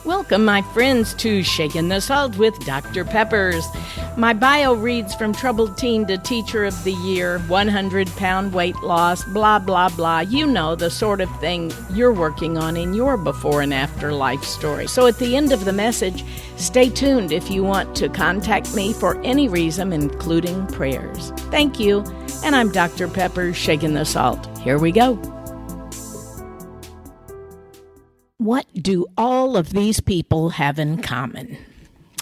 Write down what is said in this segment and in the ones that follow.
Welcome, my friends, to Shaking the Salt with Dr. Peppers. My bio reads from troubled teen to teacher of the year, 100-pound weight loss, blah, blah, blah. You know, the sort of thing you're working on in your before and after life story. So at the end of the message, stay tuned if you want to contact me for any reason, including prayers. Thank you, and I'm Dr. Peppers, Shaking the Salt. Here we go. What do all of these people have in common?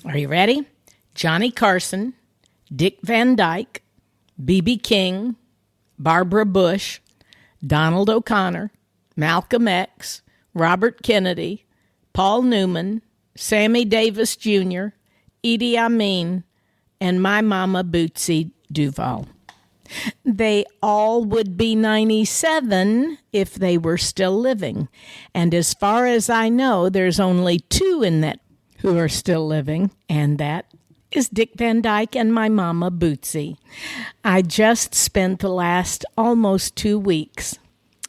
Are you ready? Johnny Carson, Dick Van Dyke, B.B. King, Barbara Bush, Donald O'Connor, Malcolm X, Robert Kennedy, Paul Newman, Sammy Davis Jr., Idi Amin, and my mama Bootsie Duval. They all would be 97 if they were still living. And as far as I know, there's only two in that who are still living, and that is Dick Van Dyke and my mama Bootsie. I just spent the last almost 2 weeks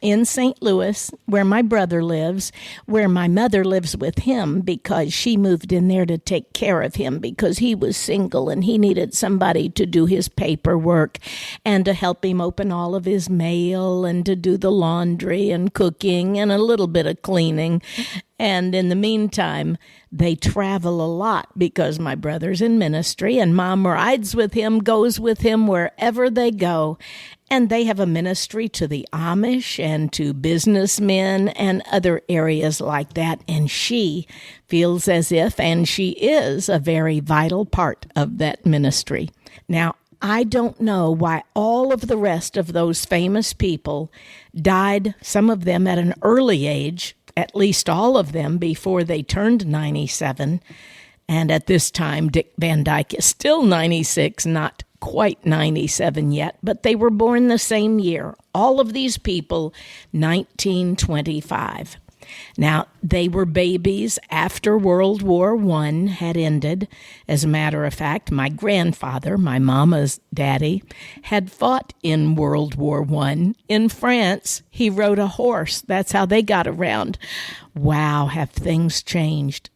in St. Louis, where my brother lives, where my mother lives with him because she moved in there to take care of him because he was single and he needed somebody to do his paperwork and to help him open all of his mail and to do the laundry and cooking and a little bit of cleaning. And in the meantime, they travel a lot because my brother's in ministry and Mom rides with him, goes with him wherever they go. And they have a ministry to the Amish and to businessmen and other areas like that. And she feels as if, and she is, a very vital part of that ministry. Now, I don't know why all of the rest of those famous people died, some of them at an early age, at least all of them before they turned 97. And at this time, Dick Van Dyke is still 96, not quite 97 yet, but they were born the same year. All of these people, 1925. Now, they were babies after World War I had ended. As a matter of fact, my grandfather, my mama's daddy, had fought in World War I. In France, he rode a horse. That's how they got around. Wow, have things changed.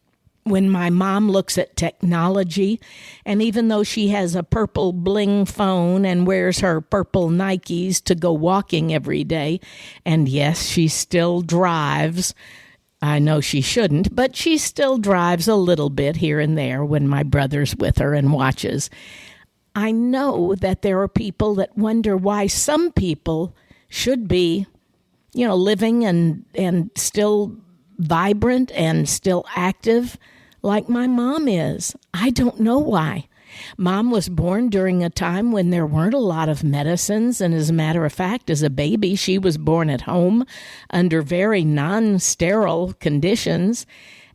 When my mom looks at technology, and even though she has a purple bling phone and wears her purple Nikes to go walking every day, and yes, she still drives. I know she shouldn't, but she still drives a little bit here and there when my brother's with her and watches. I know that there are people that wonder why some people should be, living and still vibrant and still active like my mom is. I don't know why. Mom was born during a time when there weren't a lot of medicines, and as a matter of fact, as a baby, she was born at home under very non-sterile conditions.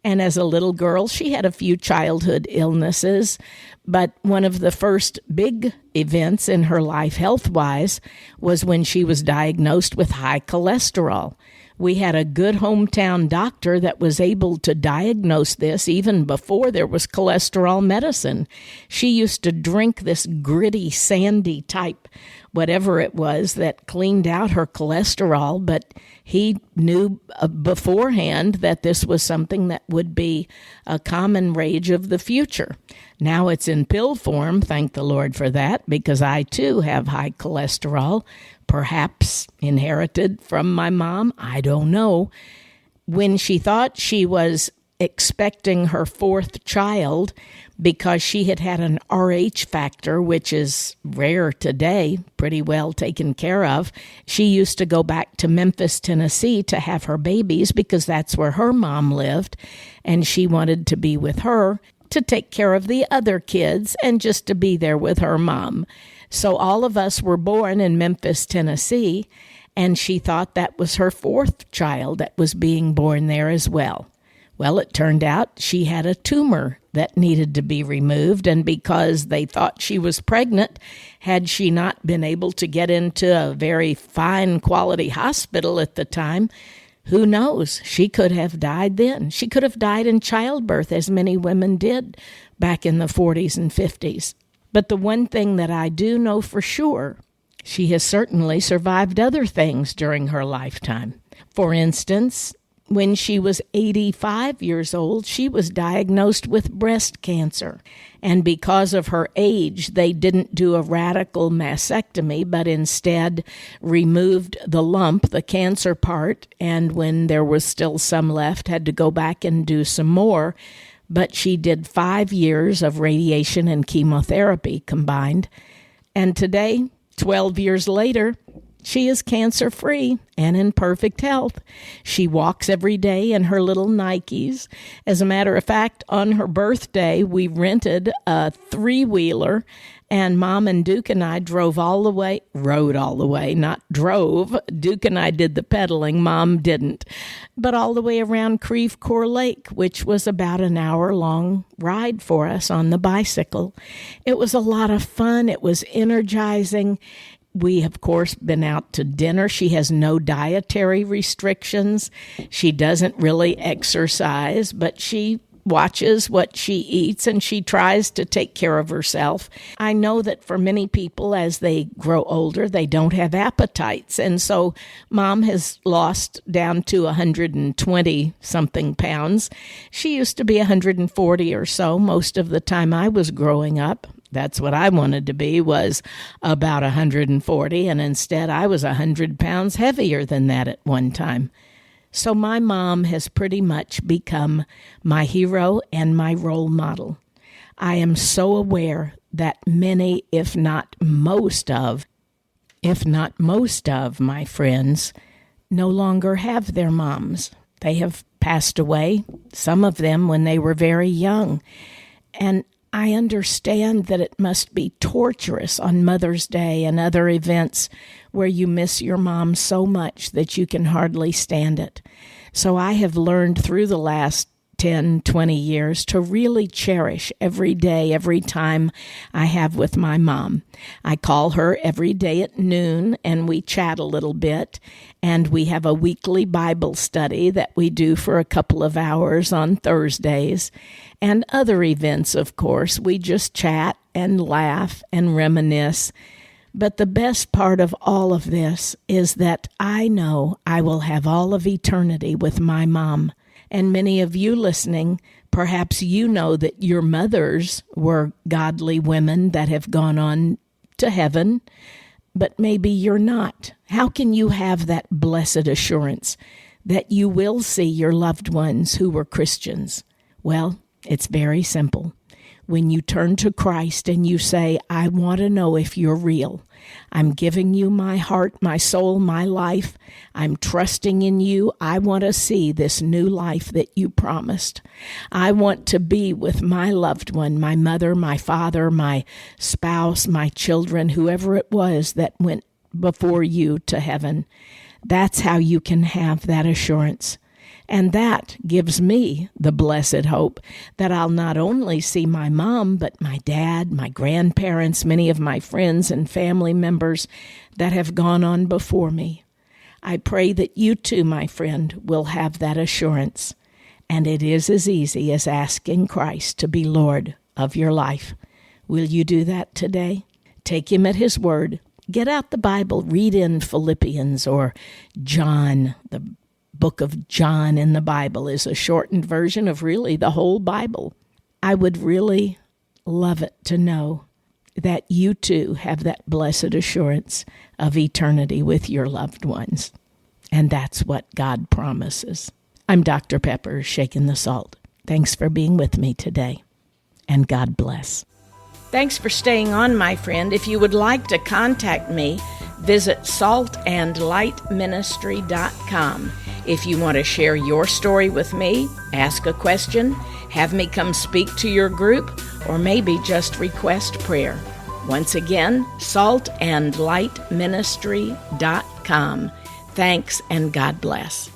And as a little girl, she had a few childhood illnesses, but one of the first big events in her life health-wise was when she was diagnosed with high cholesterol. We had a good hometown doctor that was able to diagnose this even before there was cholesterol medicine. She used to drink this gritty, sandy type, whatever it was, that cleaned out her cholesterol, but he knew beforehand that this was something that would be a common rage of the future. Now it's in pill form, thank the Lord for that, because I too have high cholesterol, perhaps inherited from my mom, I don't know. When she thought she was expecting her fourth child, because she had had an RH factor, which is rare today, pretty well taken care of, she used to go back to Memphis, Tennessee to have her babies because that's where her mom lived, and she wanted to be with her to take care of the other kids and just to be there with her mom. So all of us were born in Memphis, Tennessee, and she thought that was her fourth child that was being born there as well. Well, it turned out she had a tumor that needed to be removed, and because they thought she was pregnant, had she not been able to get into a very fine quality hospital at the time, who knows? She could have died then. She could have died in childbirth, as many women did back in the 40s and 50s. But the one thing that I do know for sure, she has certainly survived other things during her lifetime. For instance, When she was 85 years old, she was diagnosed with breast cancer. And because of her age, they didn't do a radical mastectomy, but instead removed the lump, the cancer part, and when there was still some left, had to go back and do some more. But she did 5 years of radiation and chemotherapy combined. And today, 12 years later, she is cancer-free and in perfect health. She walks every day in her little Nikes. As a matter of fact, on her birthday, we rented a three-wheeler, and Mom and Duke and I rode all the way, not drove. Duke and I did the pedaling, Mom didn't. But all the way around Creve Coeur Lake, which was about an hour-long ride for us on the bicycle. It was a lot of fun. It was energizing. We, of course, been out to dinner. She has no dietary restrictions. She doesn't really exercise, but she watches what she eats and she tries to take care of herself. I know that for many people, as they grow older, they don't have appetites. And so Mom has lost down to 120-something pounds. She used to be 140 or so most of the time I was growing up. That's what I wanted to be, was about 140, and instead I was 100 pounds heavier than that at one time. So my mom has pretty much become my hero and my role model. I am so aware that many, if not most of my friends no longer have their moms. They have passed away, some of them when they were very young. And I understand that it must be torturous on Mother's Day and other events where you miss your mom so much that you can hardly stand it. So I have learned through the last 10, 20 years to really cherish every day, every time I have with my mom. I call her every day at noon and we chat a little bit, and we have a weekly Bible study that we do for a couple of hours on Thursdays, and other events, of course. We just chat and laugh and reminisce. But the best part of all of this is that I know I will have all of eternity with my mom. And many of you listening, perhaps you know that your mothers were godly women that have gone on to heaven, but maybe you're not. How can you have that blessed assurance that you will see your loved ones who were Christians? Well, it's very simple. When you turn to Christ and you say, I want to know if you're real. I'm giving you my heart, my soul, my life. I'm trusting in you. I want to see this new life that you promised. I want to be with my loved one, my mother, my father, my spouse, my children, whoever it was that went before you to heaven. That's how you can have that assurance. And that gives me the blessed hope that I'll not only see my mom, but my dad, my grandparents, many of my friends and family members that have gone on before me. I pray that you too, my friend, will have that assurance. And it is as easy as asking Christ to be Lord of your life. Will you do that today? Take him at his word. Get out the Bible. Read in Philippians or John. The book of John in the Bible is a shortened version of really the whole Bible. I would really love it to know that you too have that blessed assurance of eternity with your loved ones. And that's what God promises. I'm Dr. Pepper, shaking the salt. Thanks for being with me today, and God bless. Thanks for staying on, my friend. If you would like to contact me, visit saltandlightministry.com. If you want to share your story with me, ask a question, have me come speak to your group, or maybe just request prayer. Once again, saltandlightministry.com. Thanks, and God bless.